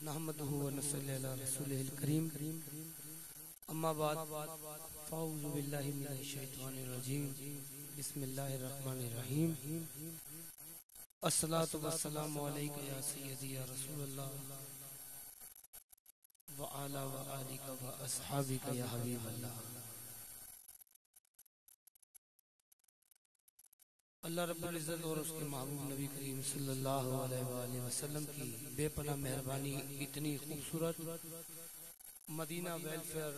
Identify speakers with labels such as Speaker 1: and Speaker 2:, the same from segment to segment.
Speaker 1: نحمده ونصلي على رسوله الكريم اما بعد فاعوذ بالله من الشیطان الرجیم بسم اللہ الرحمن الرحیم الصلاة والسلام علیک یا سیدی یا رسول اللہ وعلا وآلک واصحابک یا حبیب اللہ۔ اللہ رب العزت اور اس کے محبوب نبی کریم صلی اللہ علیہ وآلہ وسلم کی بے پناہ مہربانی اتنی خوبصورت مدینہ ویلفیئر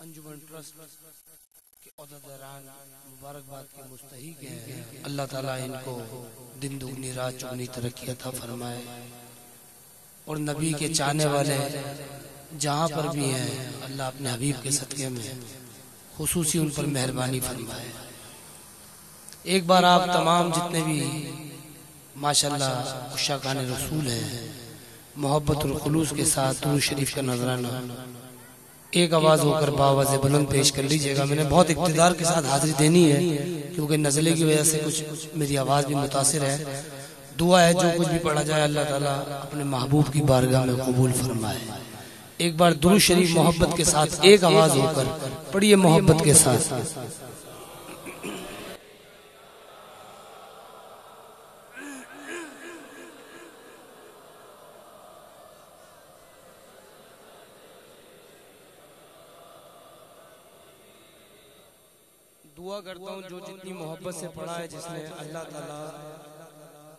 Speaker 1: انجمن ٹرسٹ کے عہدیداران مبارکباد کے مستحق ہیں۔ اللہ تعالیٰ ان کو دن دگنی رات چگنی ترقی عطا فرمائے اور نبی کے چاہنے والے جہاں پر بھی ہیں اللہ اپنے حبیب کے صدقے میں خصوصی ان پر مہربانی فرمائے۔ ایک بار آپ تمام جتنے بھی ماشاءاللہ عشاقان رسول ہیں محبت اور خلوص کے ساتھ درود شریف کا نذرانہ ایک آواز ہو کر باواز بلند پیش کر لیجئے گا۔ میں نے بہت اقتدار کے ساتھ حاضری دینی ہے کیونکہ نزلے کی وجہ سے کچھ میری آواز بھی متاثر ہے۔ دعا ہے جو کچھ بھی پڑھا جائے اللہ تعالیٰ اپنے محبوب کی بارگاہ میں قبول فرمائے۔ ایک بار درود شریف محبت کے ساتھ ایک آواز ہو کر پڑھیے محبت کے ساتھ۔ دعا کرتا ہوں جو جتنی محبت سے پڑھا ہے جس نے اللہ تعالیٰ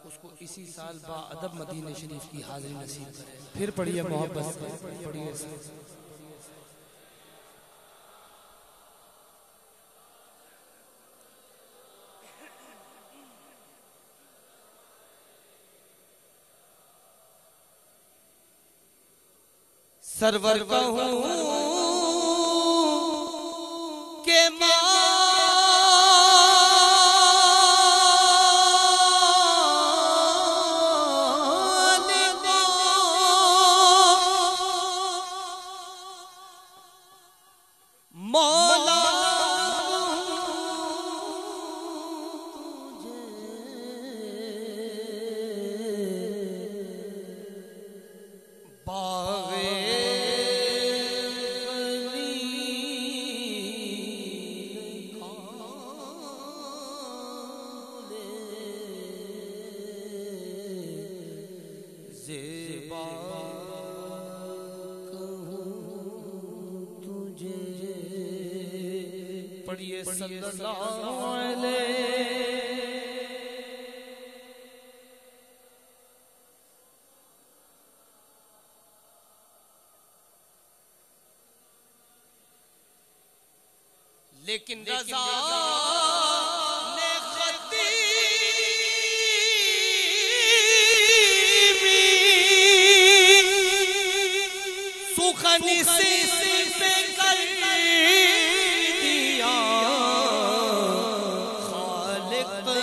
Speaker 1: اس کو اسی سال با ادب مدینہ شریف کی حاضری نصیب کرے۔ پھر پڑھیے محبت سے پڑھیے۔ سرور کہوں کہ پڑھیے صلی اللہ علیہ لیکن رضا نے خطیبی سخنی سے کر دیا خالق کا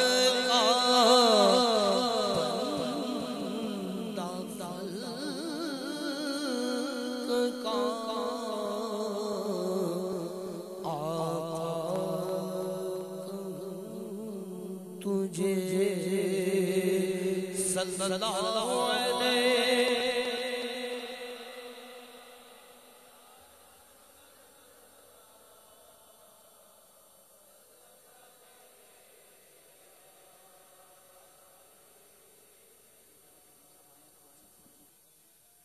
Speaker 1: بندہ کا تجھے صلی اللہ علیہ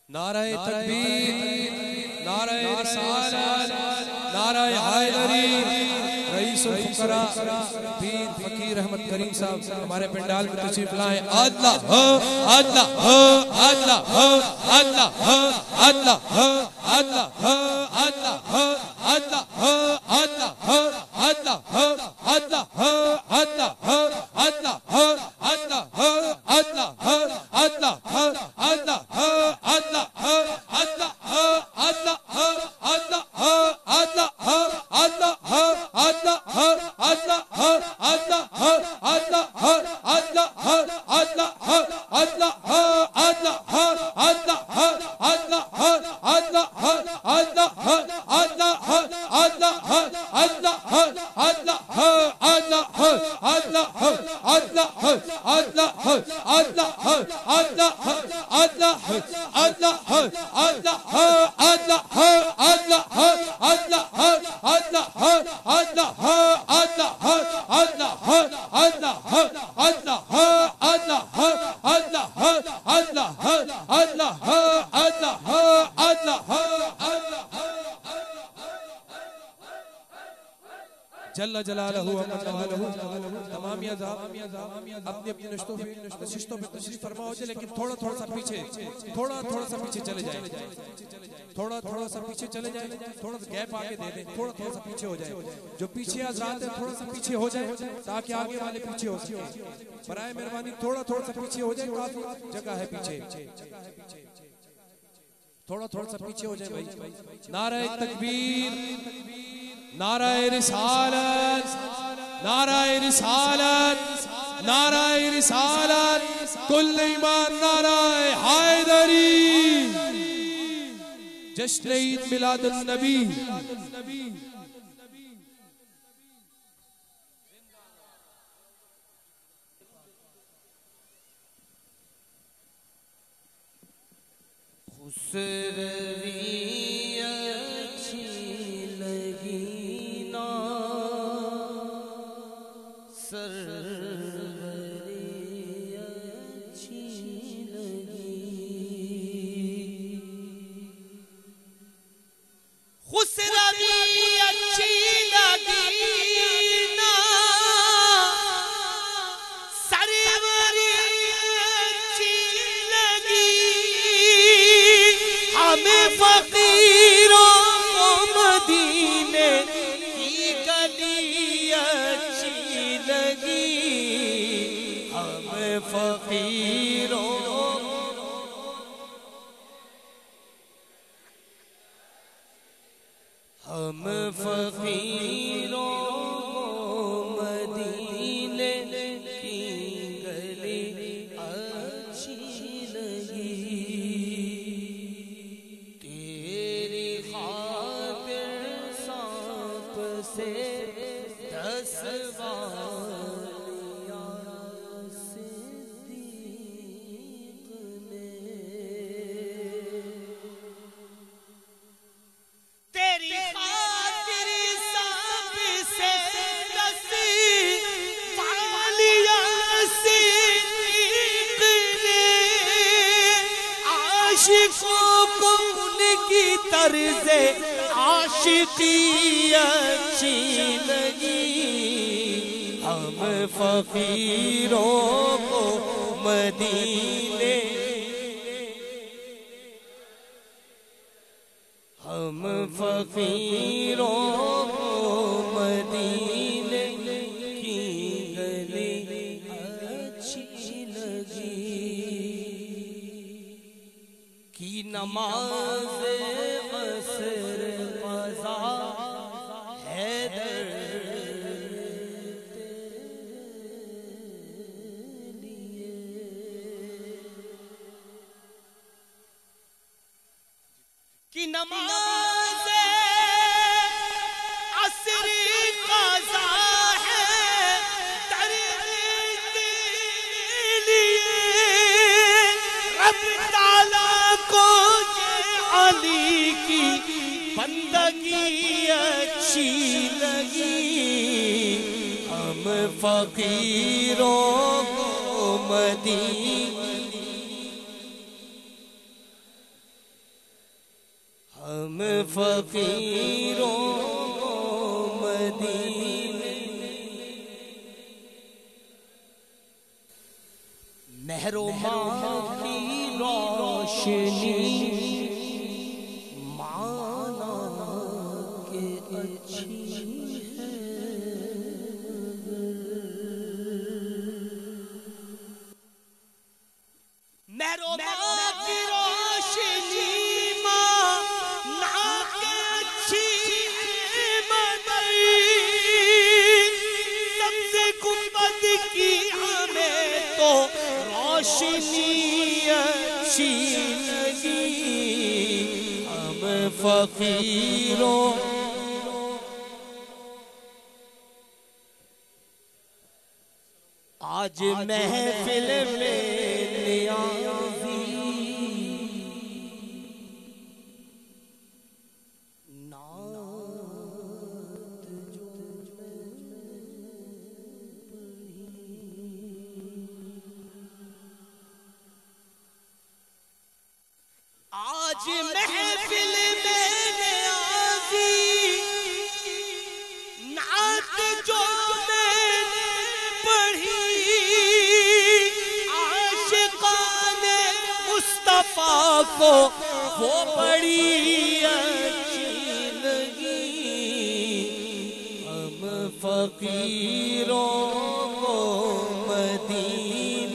Speaker 2: نعرہ تکبیر، نعرہ رسالت، نعرہ حیدری، رئیس الفقراء پیر فقیر احمد کریم صاحب ہمارے پنڈال میں تشریف لائیں۔ اللہ اللہ اللہ اللہ اللہ اللہ اللہ اللہ اللہ جل جلالہ تمام اپنی اپنی نشستوں پہ تشریف فرما ہو جائے، لیکن تھوڑا تھوڑا سا پیچھے چلے جائیں، تھوڑا سا پیچھے چلے جائیں، تھوڑا سا گیپ آگے دے دیں، تھوڑا سا پیچھے ہو جائے، جو پیچھے حضرات ہیں تھوڑا سا پیچھے ہو جائے تاکہ آگے والے پیچھے ہو سکیں، برائے مہربانی تھوڑا سا پیچھے ہو جائے، کافی جگہ ہے پیچھے، تھوڑا سا پیچھے ہو جائے بھائی۔ نعرہ تکبیر، نعرہ رسالت، نعرہ رسالت، نعرہ رسالت، کل ایمان نعرہ حیدری، جشن عید میلاد النبی۔
Speaker 1: ہم فقیروں مدینے کی گلی اچھی لگی، تیری خاطر سانپ سے 10 بار طرز عاشقی اچھی لگی، ہم فقیروں کو مدینے، ہم فقیروں کو مدینے کی گلی اچھی لگی، کی نماز عصر قضا حیدر لیے، کی نماز عصر قضا حیدر لیے، رب تعالیٰ کو علی کی بندگی اچھی لگی، ہم فقیروں کو مدینے، ہم فقیروں کو مدینے، مہر و ماہ کی روشنی روشنی اچھی لگی، ہم فقیروں آج محفل میں نیازی آج محفل میں نیازی نعت جو میں پڑھی عاشقان مصطفیٰ کو وہ بڑی اچھی لگی ہم فقیروں کو مدینہ